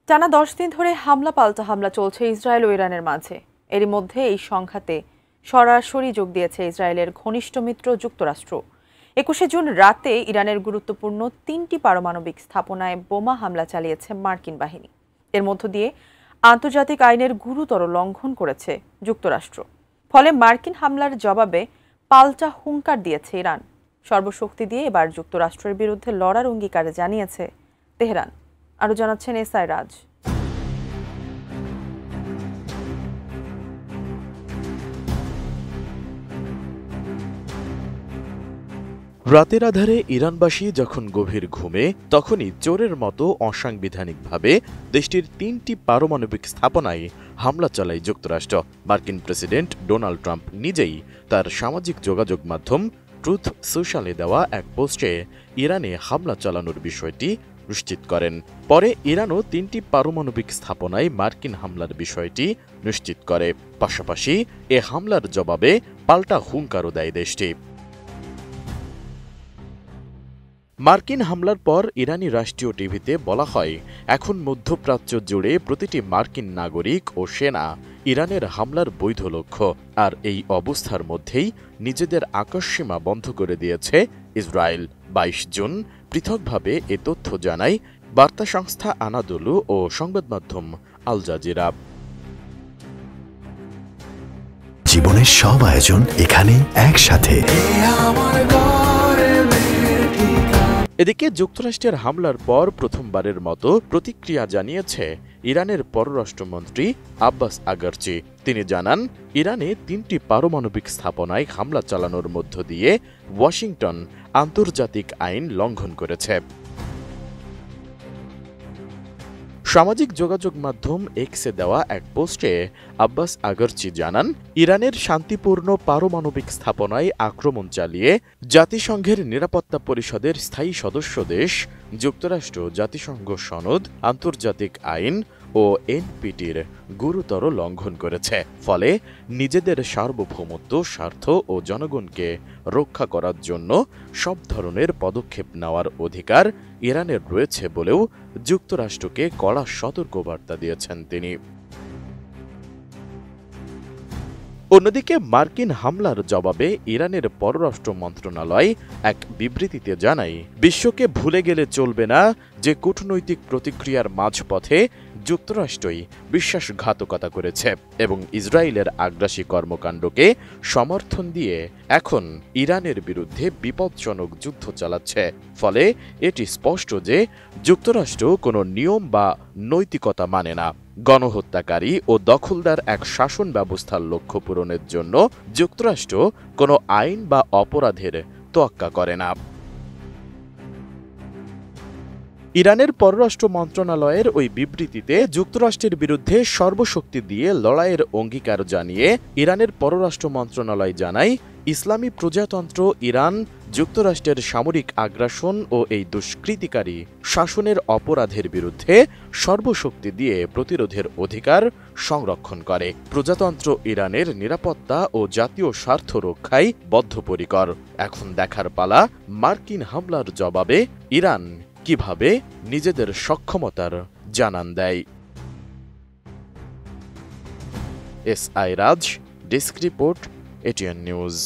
টানা ১০ দিন ধরে হামলা পাল্টা হামলা চলছে ইসরায়েল ও ইরানের মাঝে। এরই মধ্যে এই সংঘাতে সরাসরি যোগ দিয়েছে ইসরায়েলের ঘনিষ্ঠ মিত্র যুক্তরাষ্ট্র। ২১শে জুন রাতে ইরানের গুরুত্বপূর্ণ ৩টি পারমাণবিক স্থাপনায় বোমা হামলা চালিয়েছে মার্কিন বাহিনী। এর মধ্য দিয়ে আন্তর্জাতিক আইনের গুরুতর লঙ্ঘন করেছে যুক্তরাষ্ট্র। ফলে মার্কিন হামলার জবাবে পাল্টা হুঙ্কার দিয়েছে ইরান। সর্বশক্তি দিয়ে এবার যুক্তরাষ্ট্রের বিরুদ্ধে লড়ার অঙ্গীকার জানিয়েছে তেহরান। আরো জানাচ্ছেন এসআই রাজ। রাতের আধারে ইরানবাসী যখন গভীর ঘুমে, তখনই চোরের মতো অসাংবিধানিকভাবে দেশটির ৩টি পারমাণবিক স্থাপনায় হামলা চালায় যুক্তরাষ্ট্র। মার্কিন প্রেসিডেন্ট ডোনাল্ড ট্রাম্প নিজেই তার সামাজিক যোগাযোগ মাধ্যম ট্রুথ সোশ্যালে দেওয়া এক পোস্টে ইরানে হামলা চালানোর বিষয়টি নিশ্চিত করেন। পরে ইরানও ৩টি পারমাণবিক স্থাপনায় মার্কিন হামলার বিষয়টি নিশ্চিত করে। পাশাপাশি এ হামলার জবাবে পাল্টা হুঙ্কারও দেয় দেশটি। মার্কিন হামলার পর ইরানি রাষ্ট্রীয় টিভিতে বলা হয়, এখন মধ্যপ্রাচ্য জুড়ে প্রতিটি মার্কিন নাগরিক ও সেনা ইরানের হামলার বৈধ লক্ষ্য। আর এই অবস্থার মধ্যেই নিজেদের আকাশসীমা বন্ধ করে দিয়েছে ইসরায়েল। ২২ জুন পৃথকভাবে এ তথ্য জানায় বার্তা সংস্থা আনাদোলু ও সংবাদ মাধ্যম আল জাজিরা। জীবনের সব আয়োজন এখানে একসাথে। এদিকে যুক্তরাষ্ট্রের হামলার পর প্রথমবারের মতো প্রতিক্রিয়া জানিয়েছে ইরানের পররাষ্ট্রমন্ত্রী আব্বাস আগারচি। তিনি জানান, ইরানে ৩টি পারমাণবিক স্থাপনায় হামলা চালানোর মধ্য দিয়ে ওয়াশিংটন আন্তর্জাতিক আইন লঙ্ঘন করেছে। সামাজিক যোগাযোগ মাধ্যম এক্সে দেওয়া এক পোস্টে আব্বাস আগারচি জানান, ইরানের শান্তিপূর্ণ পারমাণবিক স্থাপনায় আক্রমণ চালিয়ে জাতিসংঘের নিরাপত্তা পরিষদের স্থায়ী সদস্য দেশ যুক্তরাষ্ট্র জাতিসংঘ সনদ, আন্তর্জাতিক আইন ও এনপিটির গুরুতর লঙ্ঘন করেছে। ফলে নিজেদের সার্বভৌমত্ব, স্বার্থ ও জনগণকে রক্ষা করার জন্য সব ধরনের পদক্ষেপ নেওয়ার অধিকার ইরানের রয়েছে বলেও যুক্তরাষ্ট্রকে কড়া সতর্কবার্তা দিয়েছেন তিনি। অন্যদিকে মার্কিন হামলার জবাবে ইরানের পররাষ্ট্র মন্ত্রণালয় এক বিবৃতিতে জানায়, বিশ্বকে ভুলে গেলে চলবে না যে কূটনৈতিক প্রতিক্রিয়ার মাঝপথে যুক্তরাষ্ট্রই বিশ্বাসঘাতকতা করেছে এবং ইসরায়েলের আগ্রাসী কর্মকাণ্ডকে সমর্থন দিয়ে এখন ইরানের বিরুদ্ধে বিপজ্জনক যুদ্ধ চালাচ্ছে। ফলে এটি স্পষ্ট যে যুক্তরাষ্ট্র কোনো নিয়ম বা নৈতিকতা মানে না। গণহত্যাকারী ও দখলদার এক শাসন ব্যবস্থার লক্ষ্য পূরণের জন্য যুক্তরাষ্ট্র কোনো আইন বা অপরাধের তোয়াক্কা করে না। ইরানের পররাষ্ট্র মন্ত্রণালয়ের ওই বিবৃতিতে যুক্তরাষ্ট্রের বিরুদ্ধে সর্বশক্তি দিয়ে লড়াইয়ের অঙ্গীকার জানিয়ে ইরানের পররাষ্ট্র মন্ত্রণালয় জানায়, ইসলামী প্রজাতন্ত্র ইরান যুক্তরাষ্ট্রের সামরিক আগ্রাসন ও এই দুষ্কৃতিকারী শাসনের অপরাধের বিরুদ্ধে সর্বশক্তি দিয়ে প্রতিরোধের অধিকার সংরক্ষণ করে। প্রজাতন্ত্র ইরানের নিরাপত্তা ও জাতীয় স্বার্থ রক্ষায় বদ্ধপরিকর। এখন দেখার পালা, মার্কিন হামলার জবাবে ইরান কিভাবে নিজেদের সক্ষমতার জানান দেয়। এসআই রাজ, ডেস্ক রিপোর্ট, এটিএন নিউজ।